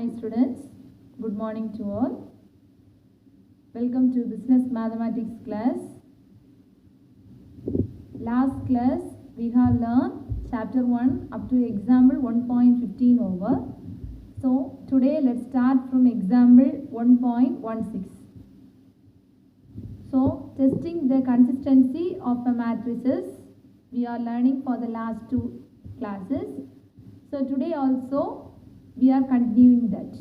Hi students, good morning to all. Welcome to Business Mathematics class. Last class we have learned chapter 1 up to example 1.15 over. So today let's start from example 1.16. So testing the consistency of a matrices we are learning for the last two classes. So today also we are continuing that.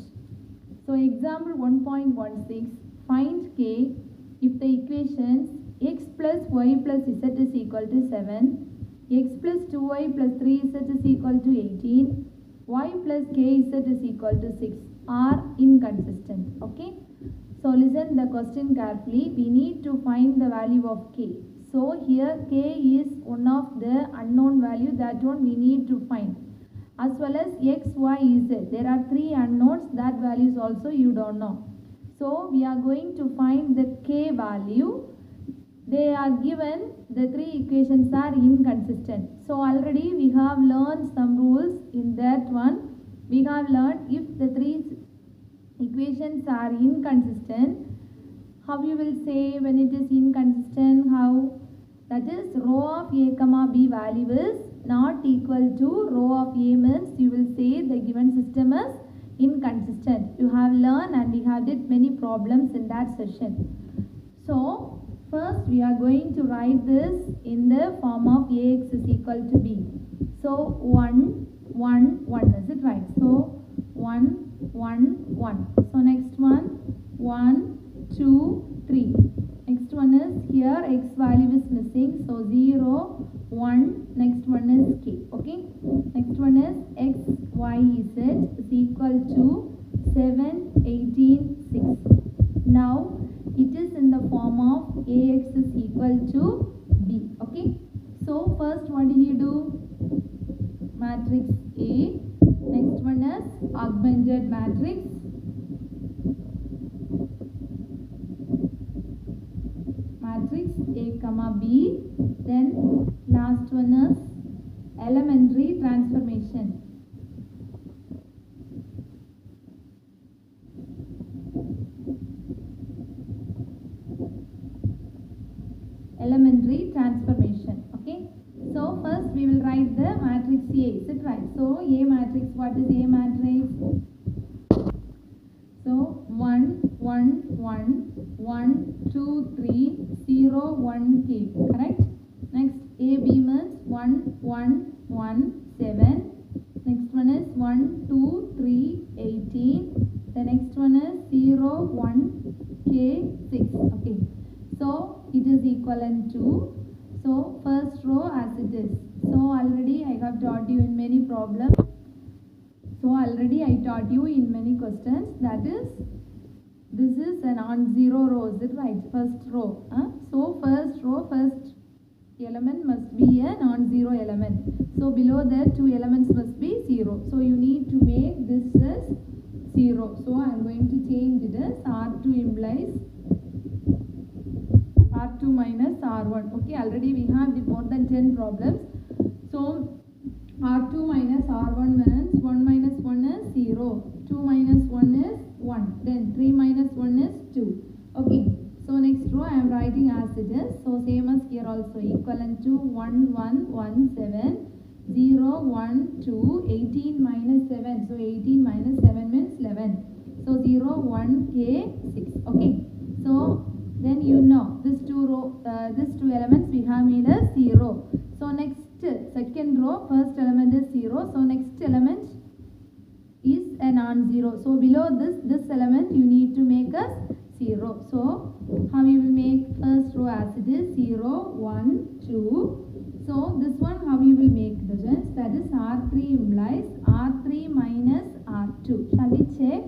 So example 1.16, find k if the equations x plus y plus z is equal to 7, x plus 2y plus 3z is equal to 18, y plus kz is equal to 6 are inconsistent. Okay. So listen the question carefully. We need to find the value of k. So here k is one of the unknown value, that one we need to find. As well as x, y, z. There are three unknowns, that values also you don't know. So we are going to find the k value. They are given, the three equations are inconsistent. So already we have learned some rules in that one. We have learned if the three equations are inconsistent, how you will say when it is inconsistent, how? That is row of a comma b value is not equal to row of a means you will say the given system is inconsistent. You have learned and we have did many problems in that session. So first we are going to write this in the form of ax is equal to b. So 1, 1, 1, is it right? So 1, 1, 1. So next one 1, 2, 3. Next one is here x value is missing, so 0, 1. Next one is k. Okay. Next one is x, y, z is equal to 7, 18, 6. Now it is in the form of ax is equal to b. Okay. So first what did you do? Matrix A. Next one is augmented matrix. Matrix A comma B. Then last one is elementary transformation. Elementary transformation. Okay. So first we will write the matrix A. Is it right? So A matrix. What is A matrix? So 1, 1, 1, 1, 2, 3, 0, 1, k. Correct? Next A B means 1, 1, 1, 7. Next one is 1, 2, 3, 18. The next one is 0, 1, k, 6. Okay. So it is equivalent to, so first row as it is. So already I have taught you in many problems. So already I taught you in many questions, that is, this is a non-zero row, is it right? First row. So first row, first element must be a non-zero element. So below that two elements must be 0. So you need to make this as 0. So I am going to change it as R2 implies R2 minus R1. Okay, already we have did more than 10 problems. So R2 minus R1 means 1 minus 1 is 0. 2 minus 1 is 1. Then 3 minus 1 is 2. Okay. So next row I am writing as it is. So same as here also, equivalent to 1, 1, 1, 7. 0, 1, 2, 18 minus 7. So 18 minus 7 means 11. So 0, 1, k, 6. Okay. So then you know these two elements we have made as 0. So next second row, first element is 0. So next element is a non-zero. So below this element you need to make as 0. So how you will make first row as it is 0, 1, 2. So this one how you will make the difference, that is R3 implies R3 minus R2. Shall we check?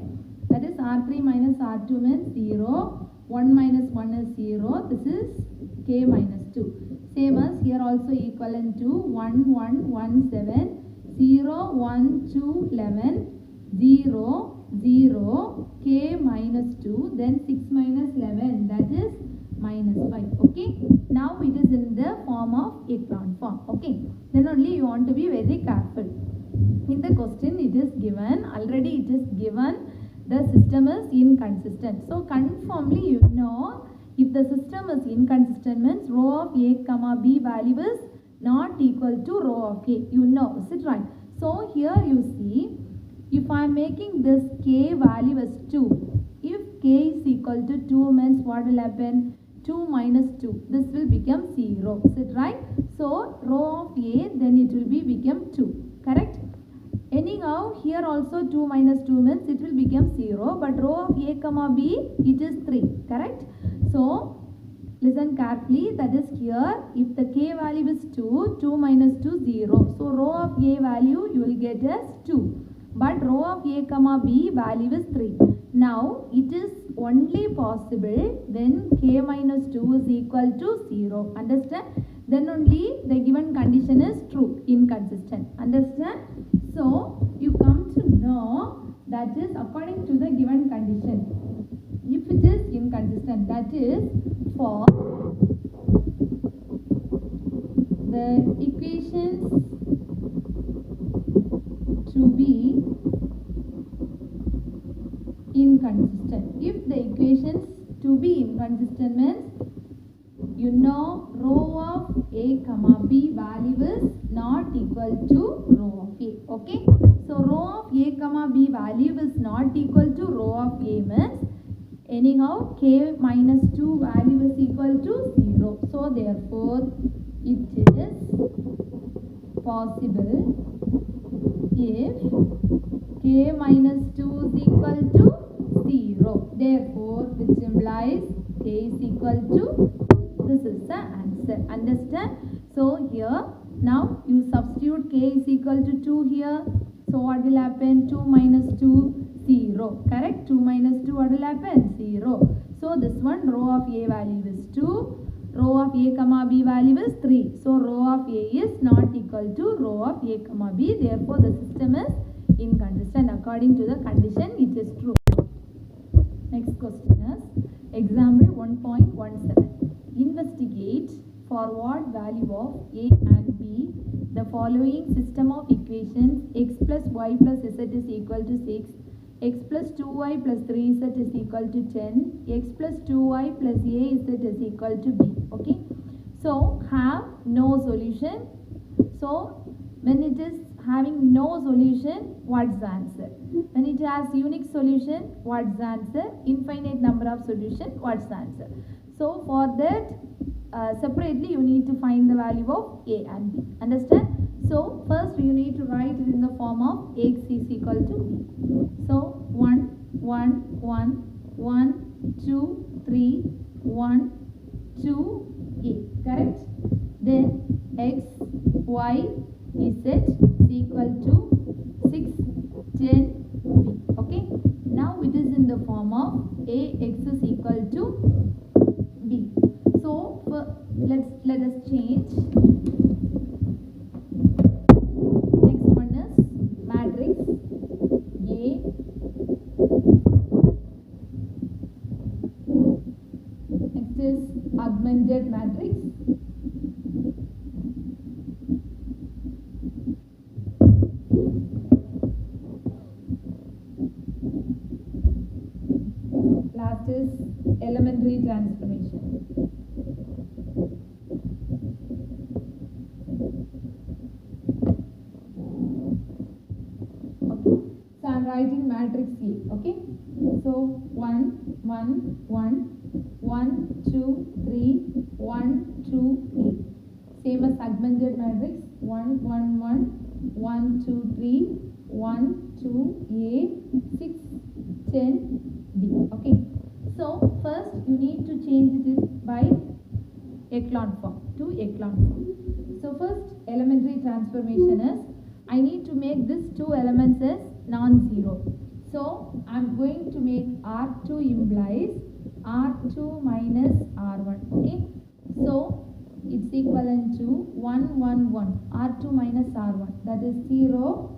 That is R3 minus R2 means 0. 1 minus 1 is 0. This is k minus 2. Same as here also equivalent to 1, 1, 1, 7. 0, 1, 2, 11. 0, 0, k minus 2. Then 6 minus 11. That is minus 5. Okay. Now it is in the form of echelon form. Okay. Then only you want to be very careful. In the question it is given, already it is given, the system is inconsistent. So conformly you know, if the system is inconsistent means row of A comma B value is not equal to row of A. You know, is it right? So here you see, if I am making this K value as 2, if K is equal to 2 means what will happen? 2 minus 2. This will become 0. Is it right? So row of A, then it will become 2. Correct? Anyhow, here also 2 minus 2 means it will become 0. But row of A comma B, it is 3. Correct? So listen carefully. That is here. If the K value is 2, 2 minus 2, 0. So row of A value you will get as 2. But row of A comma B value is 3. Now it is only possible when K minus 2 is equal to 0. Understand? Then only the given condition is true, inconsistent. Understand? So you come to know that is according to the given condition. If it is inconsistent, that is for the equations to be inconsistent. If the equations to be inconsistent means, you know, row of A comma B value is not equal to row of A. Okay. So row of A comma B value is not equal to row of A means anyhow K minus 2 value is equal to 0. So therefore it is possible if K minus 2 is equal to 0. Therefore which implies K is equal to, this is the answer. Understand? So here now you substitute K is equal to 2 here. So what will happen? 2 minus 2, 0. Correct? 2 minus 2, what will happen? 0. So this one row of A value is 2. Row of A comma B value is 3. So row of A is not equal to row of A comma B. Therefore the system is inconsistent. According to the condition it is true. Next question is example 1.17. Investigate for what value of A and B the following system of equations x plus y plus z is equal to 6, x plus 2y plus 3z is equal to 10, x plus 2y plus az is equal to b. Okay. So have no solution. So when it is having no solution, what's the answer? When it has unique solution, what's the answer? Infinite number of solution, what's the answer? So for that separately you need to find the value of A and B. Understand? So first you need to write it in the form of x is equal to B. So 1, 1, 1, 1, 2, 3, 1, 2, A. Correct? Then x, y, z is equal to 6, 10, B. Okay? Now it is in the form of A, x is equal to B. So let us change. Next one is matrix A. Next is augmented matrix. Last is elementary transformation. Writing matrix A. Okay. So 1, 1, 1, 1, 2, 3, 1, 2, A. Same as augmented matrix 1, 1, 1, 1, 2, 3, 1, 2, A, 6, 10, B. Okay. So first you need to change it by echelon form to echelon form. So first elementary transformation is I need to make these two elements as non-zero. So I am going to make R2 implies R2 minus R1. Okay. So it's equivalent to 1, 1, 1. R2 minus R1. That is 0,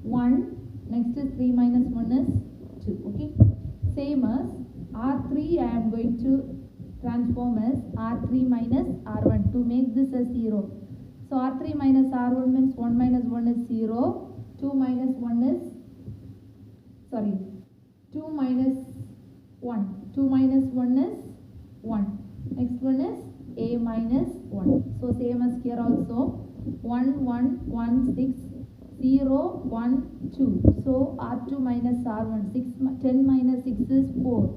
1. Next is 3 minus 1 is 2. Okay. Same as R3 I am going to transform as R3 minus R1 to make this as 0. So R3 minus R1 means 1 minus 1 is 0. 2 minus 1 is, sorry, 2 minus 1. 2 minus 1 is 1. Next one is a minus 1. So same as here also. 1, 1, 1, 6, 0, 1, 2. So R2 minus R1. 10 minus 6 is 4.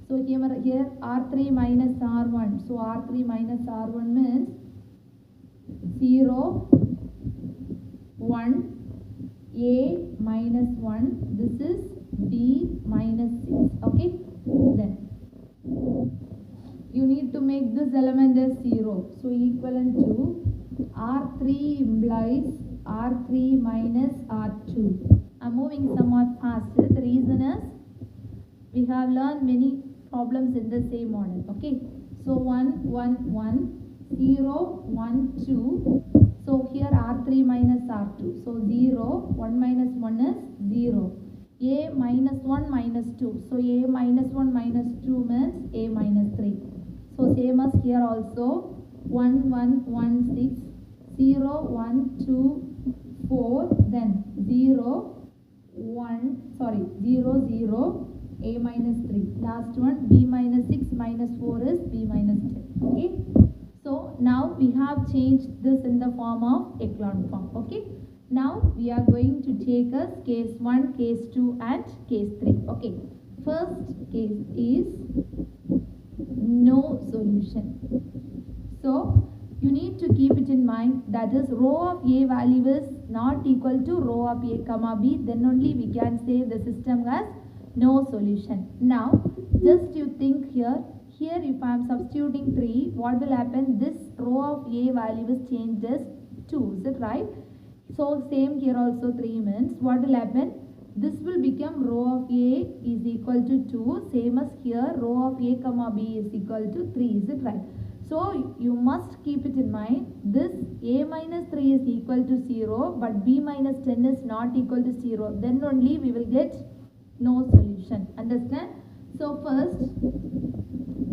So here R3 minus R1. So R3 minus R1 means 0, 1, A minus 1. This is B minus 6. Okay. Then you need to make this element as 0. So equivalent to R3 implies R3 minus R2. I'm moving somewhat faster. The reason is we have learned many problems in the same model. Okay. So 1, 1, 1, 0, 1, 2. So here R3 minus R2. So 0, 1 minus 1 is 0. A minus 1 minus 2. So A minus 1 minus 2 means A minus 3. So same as here also. 1, 1, 1, 6, 0, 1, 2, 4. Then 0, 1, sorry, 0, 0, A minus 3. Last one, B minus 6 minus 4 is B minus 10. Okay. So now we have changed this in the form of echelon form. Okay. Now we are going to take us case 1, case 2 and case 3. Okay. First case is no solution. So you need to keep it in mind, that is row of A value is not equal to row of A comma B, then only we can say the system has no solution. Now just you think here if I am substituting 3, what will happen? This row of A value is changed as 2, is it right? So same here also 3 means what will happen? This will become row of A is equal to 2, same as here row of A comma B is equal to 3, is it right? So you must keep it in mind, this A minus 3 is equal to 0 but B minus 10 is not equal to 0, then only we will get no solution. Understand? So first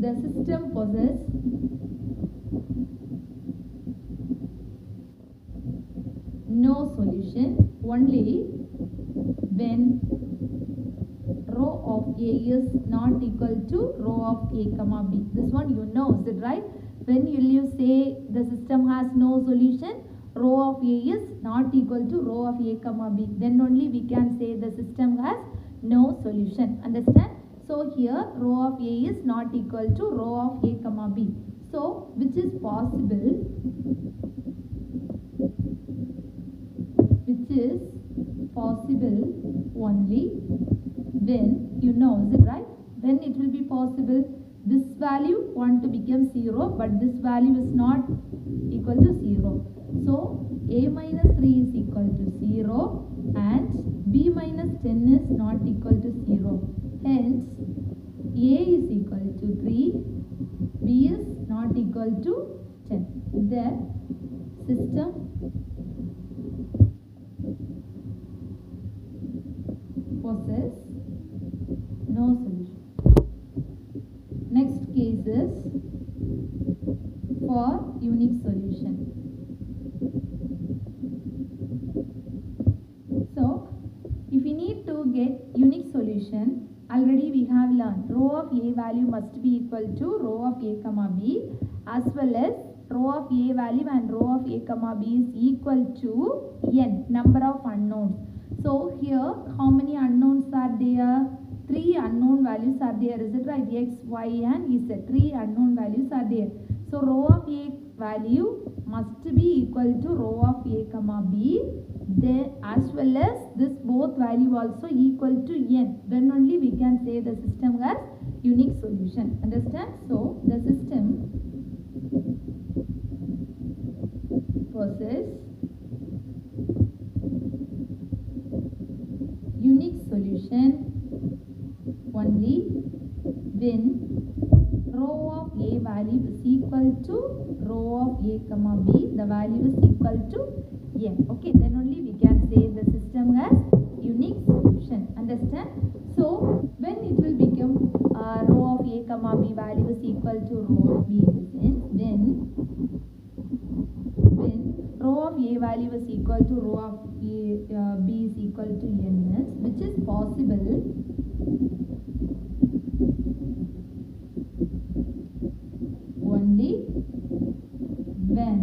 the system possesses no solution only when row of A is not equal to row of A comma B. This one you know, is it right? When will you say the system has no solution? Row of A is not equal to row of A comma B. Then only we can say the system has no solution. Understand? So here row of A is not equal to row of A comma B. So which is possible? Which is possible only when, you know, is it right? When it will be possible, this value want to become 0 but this value is not equal to 0. So A minus 3 is equal to 0 and B minus 10 is not equal to 0. Hence A is equal to 3, B is not equal to 10. The system possesses no solution. Next case is for unique solution. So if we need to get unique solution, already we have learned row of A value must be equal to row of A comma B, as well as row of A value and row of A comma B is equal to n, number of unknowns. So here how many unknowns are there? 3 unknown values are there, is it right? X, Y and Z. 3 unknown values are there. So row of A value must be equal to row of A comma B, then as well as this both value also equal to n. Then only we can say the system has unique solution. Understand? So the system possesses unique solution only when row of A value is equal to row of A comma B, the value is equal to n. Okay, then only we can say the system has unique solution. Understand? So when it will become row of A comma B value is equal to row of B, when row of A value is equal to row of B is equal to n is, which is possible only when,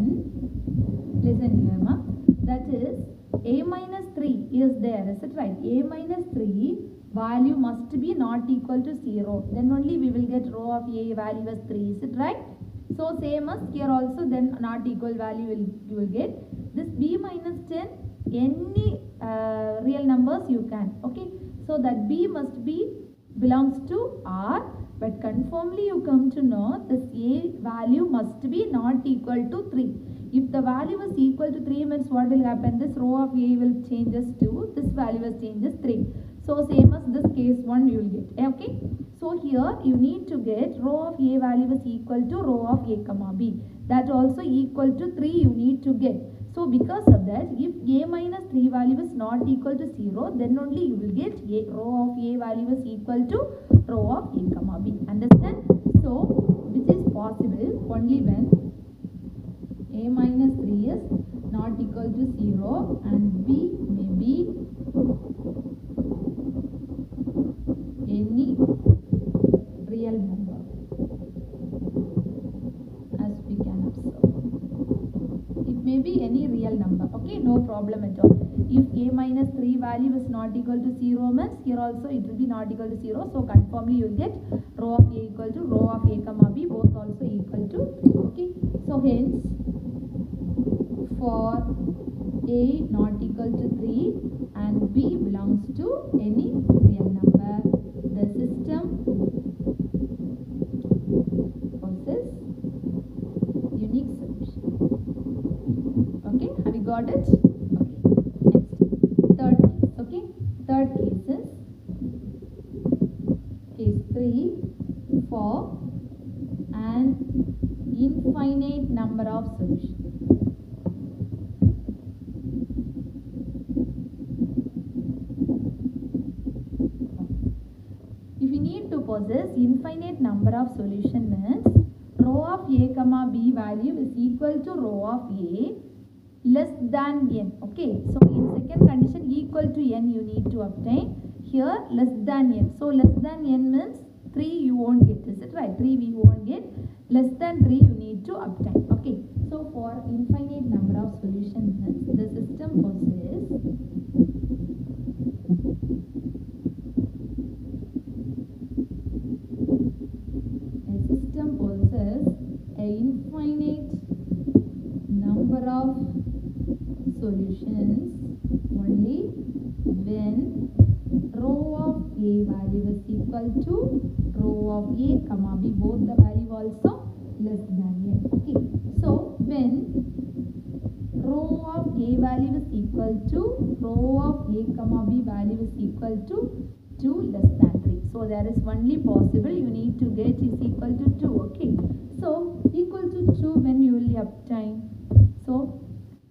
listen here ma, that is a minus 3 is there, is it right? A minus 3 value must be not equal to 0, then only we will get row of A value as 3, is it right? So same as here also, then not equal value you will get. This B minus 10, any real numbers you can, okay? So that B must be belongs to R, but conformly you come to know this A value must be not equal to 3. If the value is equal to 3 means what will happen? This row of A will changes to, this value is changes 3. So same as this case 1 you will get, okay? So here you need to get row of A value is equal to row of A comma B. That also equal to 3 you need to get. So because of that, if A minus 3 value is not equal to 0, then only you will get row of A value is equal to row of A comma B. Understand? So which is possible only when A minus 3 is not equal to 0 and B may be any real number, as we can observe. It may be any real number, okay, no problem at all. If A minus 3 value is not equal to 0 means here also it will be not equal to 0, so conformly you will get row of A equal to row of A comma B, both also equal to 3, okay. So hence for A not equal to 3 and B belongs to any real number, the system possesses unique solution. Okay, have you got it? Okay, next, third case, okay. Third case is case 3 for an infinite number of solutions. Possess infinite number of solution means row of A comma B value is equal to row of A less than n, okay. So in second condition equal to n you need to obtain, here less than n. So less than n means 3 you won't get, is it right? 3 we won't get, less than 3 you need to obtain, okay. So for infinite number of solution means the system possesses an infinite number of solutions only when row of A value is equal to row of A comma B, both the value also less than n, okay. So when row of A value is equal to row of A comma B value is equal to 2 less than 3. So there is only possible you need to get is equal to 2, okay. So equal to 2 when you will obtain. So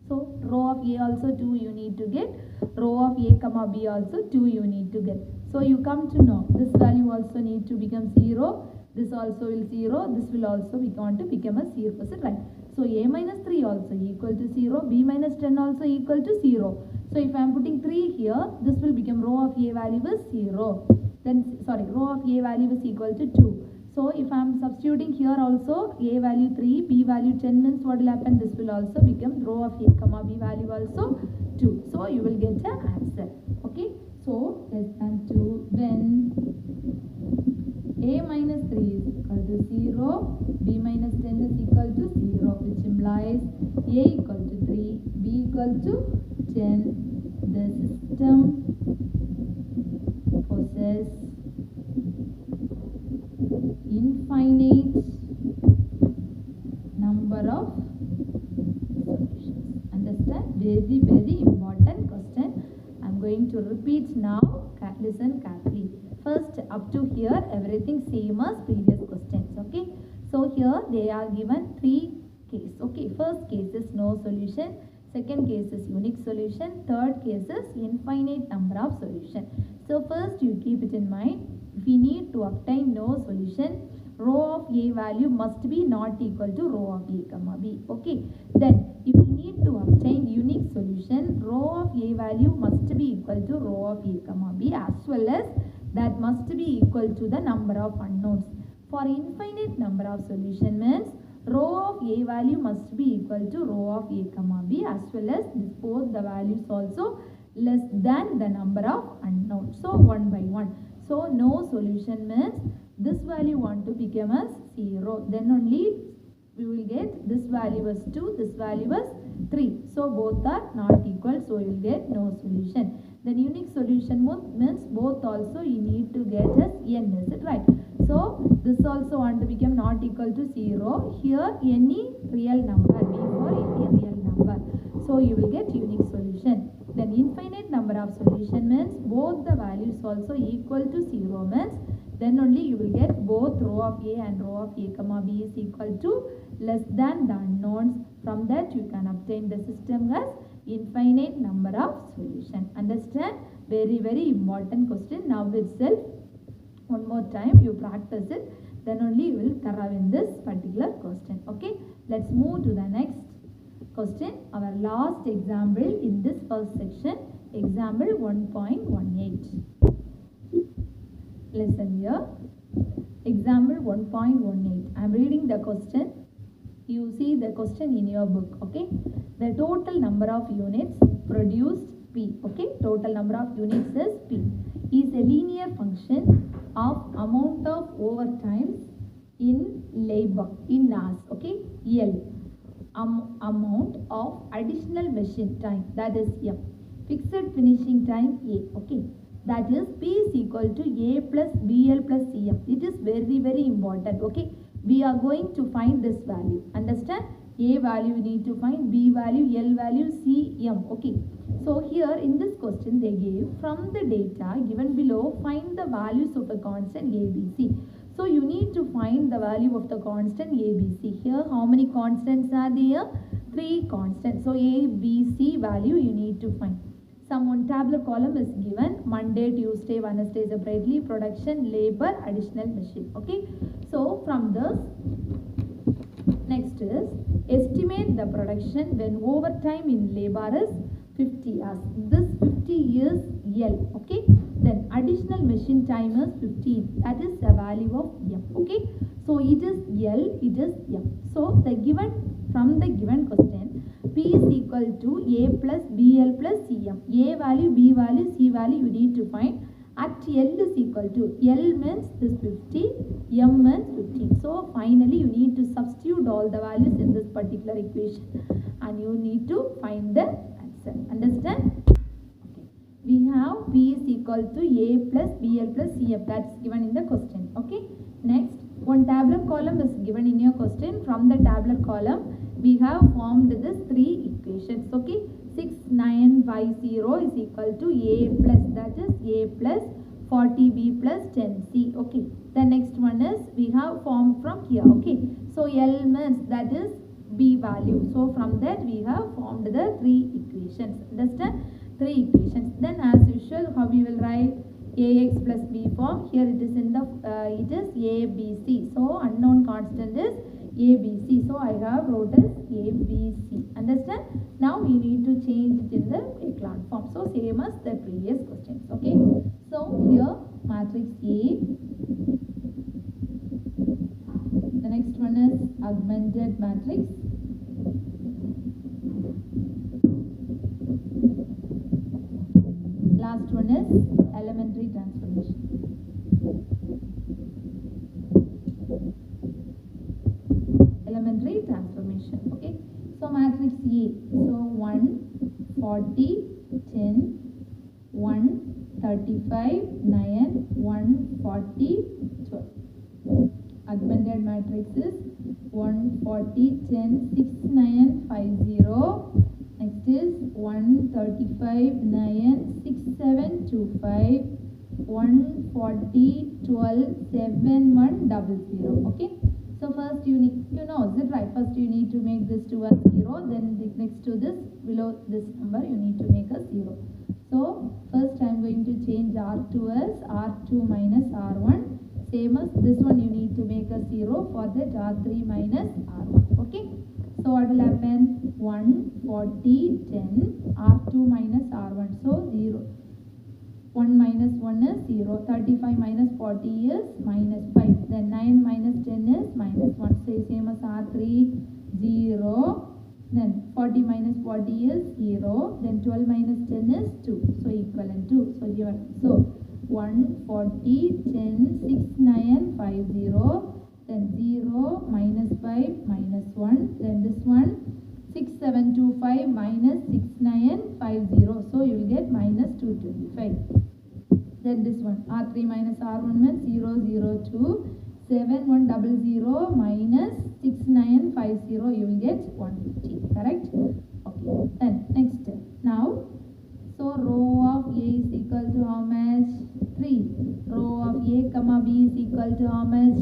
row of A also 2 you need to get, row of A comma B also 2 you need to get. So you come to know this value also need to become 0, this also will 0, this will also want to become a 0, is it right? So A minus 3 also equal to 0, B minus 10 also equal to 0. So if I am putting 3 here, this will become row of A value is 0. Then row of A value is equal to 2. So if I am substituting here also A value 3, B value 10 means what will happen? This will also become row of A comma B value also 2. So you will get an answer. Okay. So less than 2 when A minus 3 is equal to 0, B minus 10 is equal to 0, which implies A equal to 3, B equal to 10. The system possesses infinite number of solutions. Understand? Very, very important question. I am going to repeat now. Listen carefully. First, up to here, everything same as previous questions. Okay. So here they are given 3 cases. Okay. First case is no solution. Second case is unique solution. Third case is infinite number of solution. So first you keep it in mind. If we need to obtain no solution, row of A value must be not equal to row of A comma B. Okay. Then if we need to obtain unique solution, row of A value must be equal to row of A comma B, as well as that must be equal to the number of unknowns. For infinite number of solution means row of A value must be equal to row of A comma B, as well as both the values also less than the number of unknowns. So one by one. So no solution means this value want to become as 0. Then only we will get this value was 2, this value was 3. So both are not equal, so you will get no solution. Then unique solution means both also you need to get as n, is it right? So this also want to become not equal to 0. Here any real number, before any real number. So you will get unique solution. Then infinite number of solution means both the values also equal to 0 means then only you will get both row of A and row of A comma B is equal to less than the unknowns. From that you can obtain the system as infinite number of solution. Understand? Very important question. Now itself one more time you practice it, then only you will thorough in this particular question. Okay, let's move to the next question. Our last example in this first section, example 1.18. Listen here. Example 1.18. I am reading the question. You see the question in your book. Okay. The total number of units produced P. Okay. Total number of units is P. Is a linear function of amount of overtimes in labor in hours. Okay. L. Amount of additional machine time, that is M. Fixed finishing time A. Okay. That is P is equal to A plus BL plus CM. It is very important. Okay. We are going to find this value. Understand? A value we need to find, B value, L value, C, M. Okay. So here in this question they gave from the data given below find the values of a constant A, B, C. So you need to find the value of the constant A, B, C. Here how many constants are there? 3 constants. So A, B, C value you need to find. Some one tabular column is given, Monday, Tuesday, Wednesday separately, production, labor, additional machine. Okay. So from this, next is estimate the production when overtime in labor is 50 hours. This 50 is L. Okay. Then additional machine time is 15. That is the value of M. Okay. So it is L, it is M. So the given, from the given question, P is equal to A plus BL plus CM. A value, B value, C value you need to find. At L is equal to, L means this 50, M means 15. So finally you need to substitute all the values in this particular equation and you need to find the answer. Understand? Okay. We have P is equal to A plus BL plus CF. That's given in the question. Okay. Next, one tabular column is given in your question. From the tabular column we have formed this 3 equations. Okay. 6950 is equal to A plus, that is A plus 40B plus 10C. Okay. The next one is we have formed from here. Okay. So L means that is B value. So from that we have formed the 3 equations. Understand? 3 equations. Then as usual how we will write AX plus B form. Here it is in the it is ABC. So unknown constant is ABC. So I have wrote as ABC. Understand? Now we need to change it in the echelon form. So same as the previous questions. Okay. So here matrix A. The next one is augmented matrix. Last one is elementary transformation. Elementary transformation. Okay. So matrix A. So 1, 40, 10, 1, 35, 9, 1, 40, 12. Augmented matrix is 1, 40, 10, 6, 9, 5, 0. Next is 1, 35, 9, 6, 7, 2, 5, 1, 40, 12, 7, 1, 00. Okay. So first you need, is it right? First you need to make this to a 0. Then next to this, below this number, you need to make a 0. So first I am going to change R2 as R2 minus R1. Same as this one you need to make a 0 for that R3 minus R1. Okay. So So what will happen? 1, 40, 10, R2 minus R1. So 0. 1 minus 1 is 0. 35 minus 40 is minus 5. Then 9 minus 10 is minus 1. So same as R3, 0. Then 40 minus 40 is 0. Then 12 minus 10 is 2. So equivalent to. So here. So 1, 40, 10, 6, 9, 5, 0. Then 0, minus 5, minus 1. Then this one, 6, 7, 2, 5, minus 6, 9, 5, 0. So you will get minus 225. Then this one, R3 minus R1 means 0, 0, 2. 7, 1, 0, 0, minus 6, 9, 5, 0. You will get 150. Correct? Okay. Then next. Now, so row of A is equal to how much? 3. Row of A comma B is equal to how much?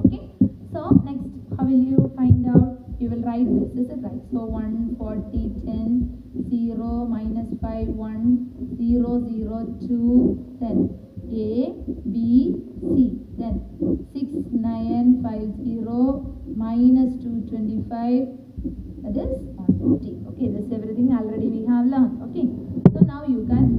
Okay. So next, how will you find out? You will write this. This is right. So 1, 40, 10, 0, minus 5, 1, 0, 0, 2. Then A, B, C. Then 6, 9, 5, 0, minus 225. That is 150. Okay, this everything already we have learned. Okay. So now you can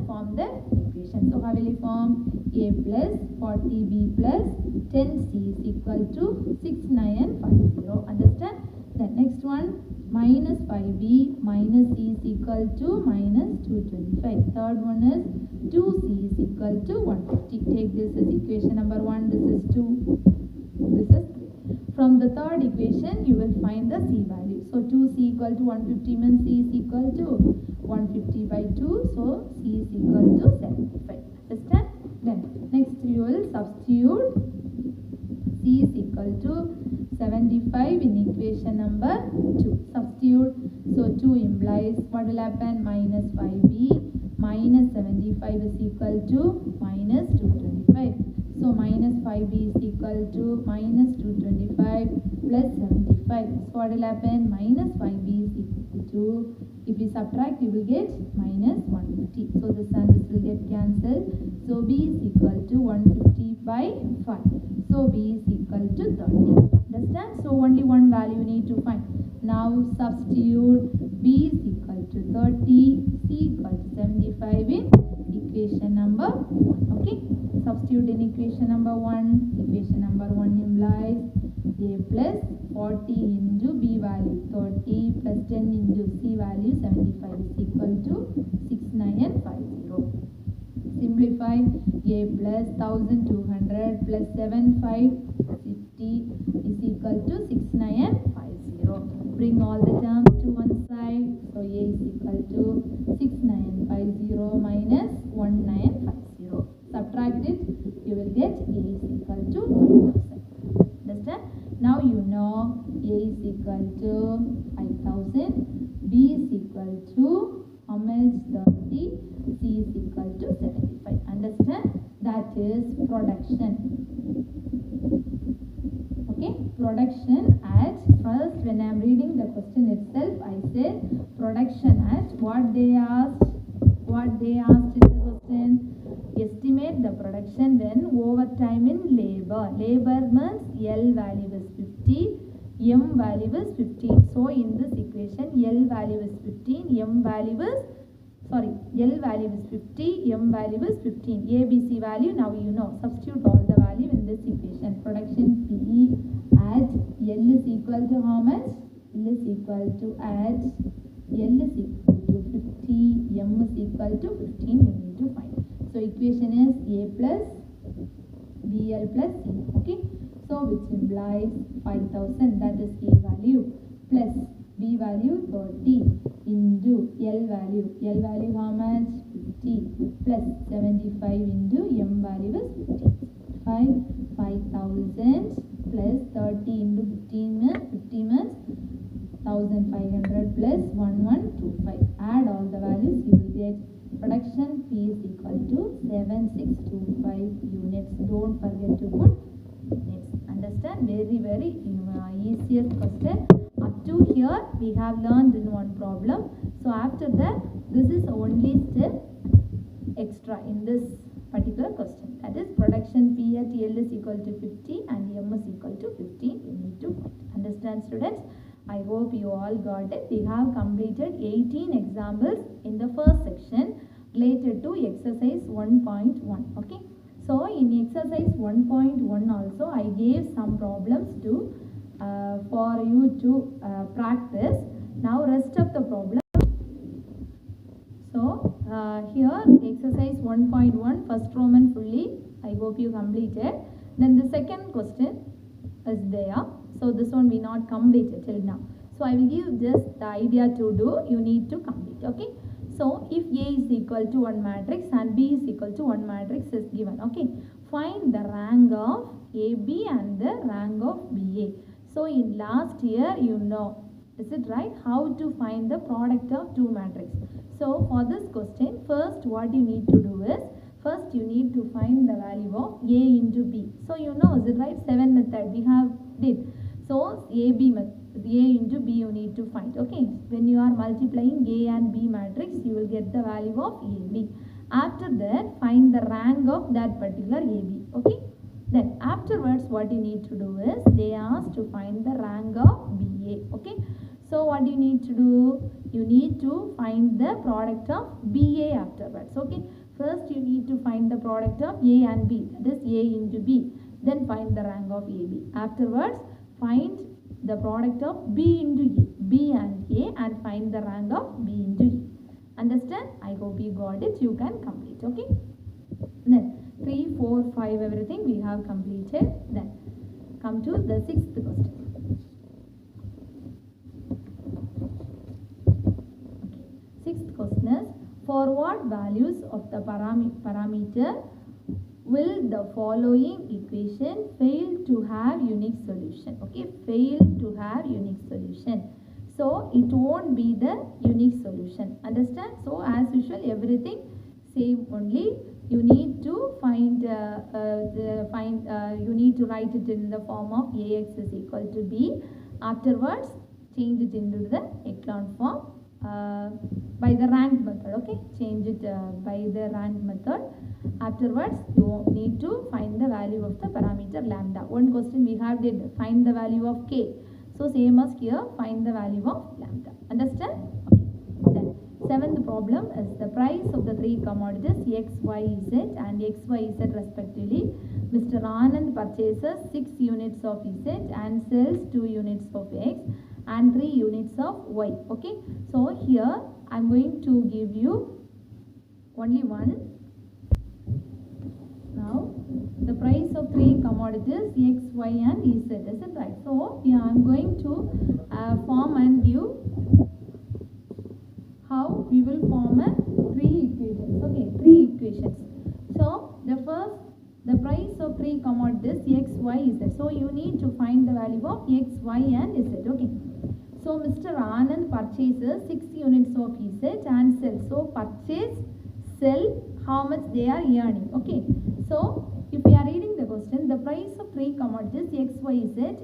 form the equation. So how will you form? A plus 40B plus 10C is equal to 6950. Understand? Then next one, minus 5B minus C is equal to minus 225. Third one is 2C is equal to 150. Take this as equation number 1. This is 2. This is 3. From the third equation, you will find the C value. So 2C equal to 150 means C is equal to 150 by 2. So C is equal to 75. Understand? Then next you will substitute C is equal to 75 in equation number 2. Substitute. So 2 implies what will happen? Minus 5B minus 75 is equal to minus 225. So minus 5B is equal to minus 225 plus 75. So what will happen? Minus 5B is equal to, if you subtract, you will get minus 150. So this and this will get cancelled. So B is equal to 150 by 5. So B is equal to 30. Understand? So only one value you need to find. Now substitute B is equal to 30, C equal to 75 in equation number 1. Okay. Substitute in equation number 1. Equation number 1 implies A plus 40 into B value 30 plus 10 into C value 75 is equal to 6950. Simplify. A plus 1200 plus 7550 is equal to 6950. Bring all the terms to one side. So A is equal to 6950 minus 1950. Subtract it, you will get A is equal to 5000. Understand? Now you know A is equal to 5000, B is equal to how much? 30, C is equal to 75. Understand? That is production. Okay, production at, first when I am reading the question itself, I said production at what they asked in the question. Estimate the production when overtime in labor. Labor means L value is 50, M value is 15. So in this equation, L value is 15, L value is 50, M value is 15. A, B, C value, now you know. Substitute all the value in this equation. Production P at L is equal to how much? L is equal to at L is equal to 50, M is equal to 15. You need to find. So equation is A plus BL plus C. Okay. So which implies 5000, that is A value, plus B value 30 into L value. L value how much? 50 plus 75 into M value is 15. 5000 plus 30 into 15 means 1500 plus 1125. Add all the values, you will get production P is equal to 7625 units. Don't forget to put units. Understand? Very easiest question. Up to here we have learned in one problem. So after that, this is only step extra in this particular question. That is production P at L is equal to 50 and M is equal to 15. You need to put. Understand, students? I hope you all got it. We have completed 18 examples in the first section related to exercise 1.1. Okay. So in exercise 1.1 also I gave some problems to for you to practice. Now rest of the problem. So here exercise 1.1 first Roman fully I hope you completed. Then the second question is there. So this one we not completed till now. So I will give just the idea to do. You need to complete. Okay. So if A is equal to 1 matrix and B is equal to 1 matrix is given. Okay. Find the rank of AB and the rank of BA. So in last year you know, is it right, how to find the product of two matrices. So for this question, first what you need to do is, first you need to find the value of A into B. So you know, is it right, 7 method we have did. So AB method, A into B you need to find. Okay, when you are multiplying A and B matrix, you will get the value of AB. After that, find the rank of that particular AB. Okay. Then afterwards, what you need to do is, they ask to find the rank of BA. Okay. So what you need to do? You need to find the product of BA afterwards. Okay. First, you need to find the product of A and B. That is A into B. Then find the rank of AB. Afterwards, find the product of B into A. B and A, and find the rank of B into A. Understand? I hope you got it. You can complete. Okay. Then 3, 4, 5 everything we have completed. Then come to the sixth question. Okay. Sixth question is, for what values of the parameter will the following equation fail to have unique solution? Okay, fail to have unique solution. So it won't be the unique solution. Understand? So as usual, everything same only. You need to find you need to write it in the form of Ax is equal to B. Afterwards, change it into the echelon form by the rank method. Okay, change it by the rank method. Afterwards, you need to find the value of the parameter lambda. One question we have did find the value of k. So same as here, find the value of lambda. Understand? Okay. Then seventh problem is the price of the three commodities X, Y, Z and X, Y, Z respectively. Mr. Anand purchases 6 units of Z and sells 2 units of X and 3 units of Y. Okay. So here I am going to give you only one. Now the price of three commodities X, Y and Z. Is it right? So yeah, I am going to form and give how we will form a 3 equations. Okay, 3 equations. So the first, the price of three commodities X, Y, Z. So you need to find the value of X, Y and Z. Okay. So Mr. Anand purchases 6 units of Z and sells. So purchase, sell, how much they are earning. Okay. So if we are reading the question, the price of three commodities X, Y, Z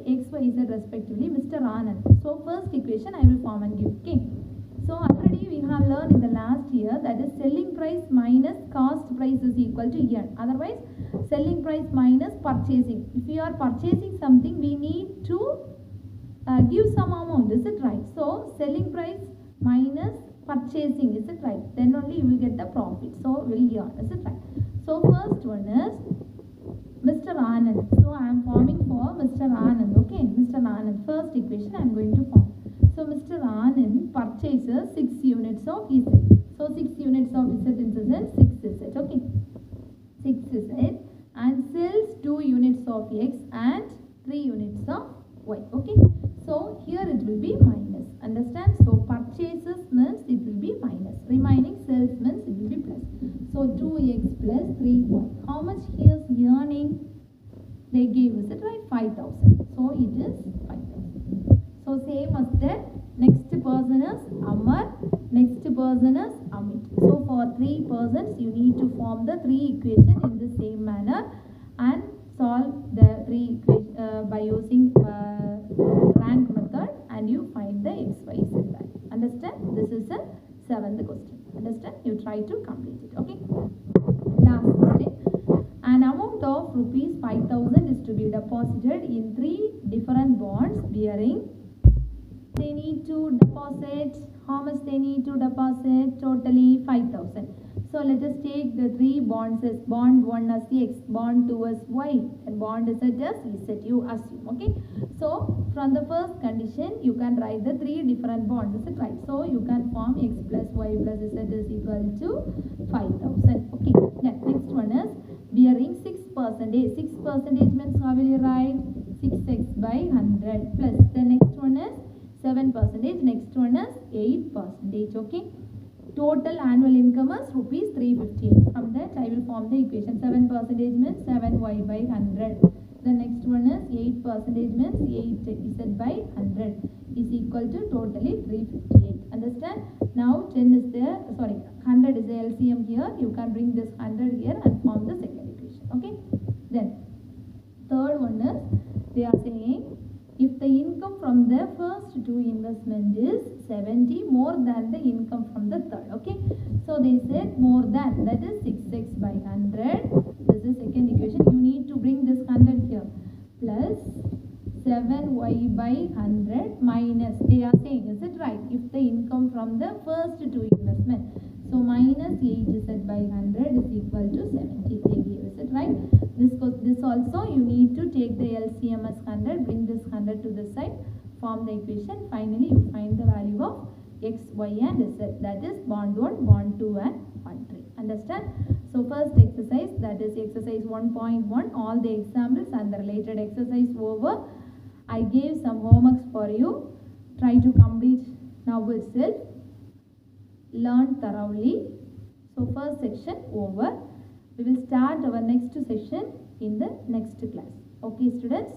respectively, Mr. Anand. So first equation I will form and give. Okay. So already we have learned in the last year, that is selling price minus cost price is equal to earn. Otherwise, selling price minus purchasing. If you are purchasing something, we need to give some amount. Is it right? So selling price minus purchasing. Is it right? Then only you will get the profit. So will earn. Is it right? So first one is Mr. Anand. So I am forming for Mr. Anand. Okay, Mr. Anand. First equation I am going to form. So Mr. Anand purchases 6 units of Z. So 6 units of Z into Z, 6 Z. Okay. 6 Z and sells 2 units of X and 3 units of Y. Okay. So here it will be minus. Understand? So purchases means it will be minus. Remaining sales means it will be plus. So 2X plus 3Y. How much he is earning? They gave us it right, 5,000. So it is 5,000. So same as that, next person is Amar, next person is Amit. So for 3 persons, you need to form the 3 equation in the same manner and solve the 3 equation by using rank method, and you find the X, Y, Z value. Understand? This is the 7th question. Understand? You try to complete it. Okay. Last question. An amount of rupees 5,000 is to be deposited in 3 different bonds bearing they need to deposit, how much they need to deposit? Totally 5,000. So let us take the three bonds as bond 1 as X, bond 2 as Y, and bond Z as Z, you assume, okay. So from the first condition, you can write the three different bonds, is it right? So you can form X plus Y plus Z is equal to 5,000, okay. Then next one is bearing 6%. 6% means how will you write? 6x by 100 plus the next one is 7%, next one is 8%, okay. Total annual income is rupees 350. From that I will form the equation. 7% means 7y by 100. The next one is 8% means 8z by 100 is equal to totally 358. Understand? Now 10 is there, sorry, 100 is the LCM here. You can bring this 100 here and form the second equation, okay. Then third one is, they are saying if the income from the first two investment is 70 more than the income from the third, okay. So they said more than, that is 6x by 100. This is second equation. You need to bring this 100 here plus 7y by 100 minus, they are saying, is it right? If the income from the first two investment, so minus 8z by 100 is equal to 70. They gave, is it right? This also you need to take the LCM as 100, bring this 100 to the side, form the equation. Finally you find the value of X, Y and Z, that is bond 1, bond 2 and bond 3. Understand? So first exercise, that is exercise 1.1, all the examples and the related exercise over. I gave some homeworks for you. Try to complete now itself. Learn thoroughly. So first section over. We will start our next session in the next class. Okay students.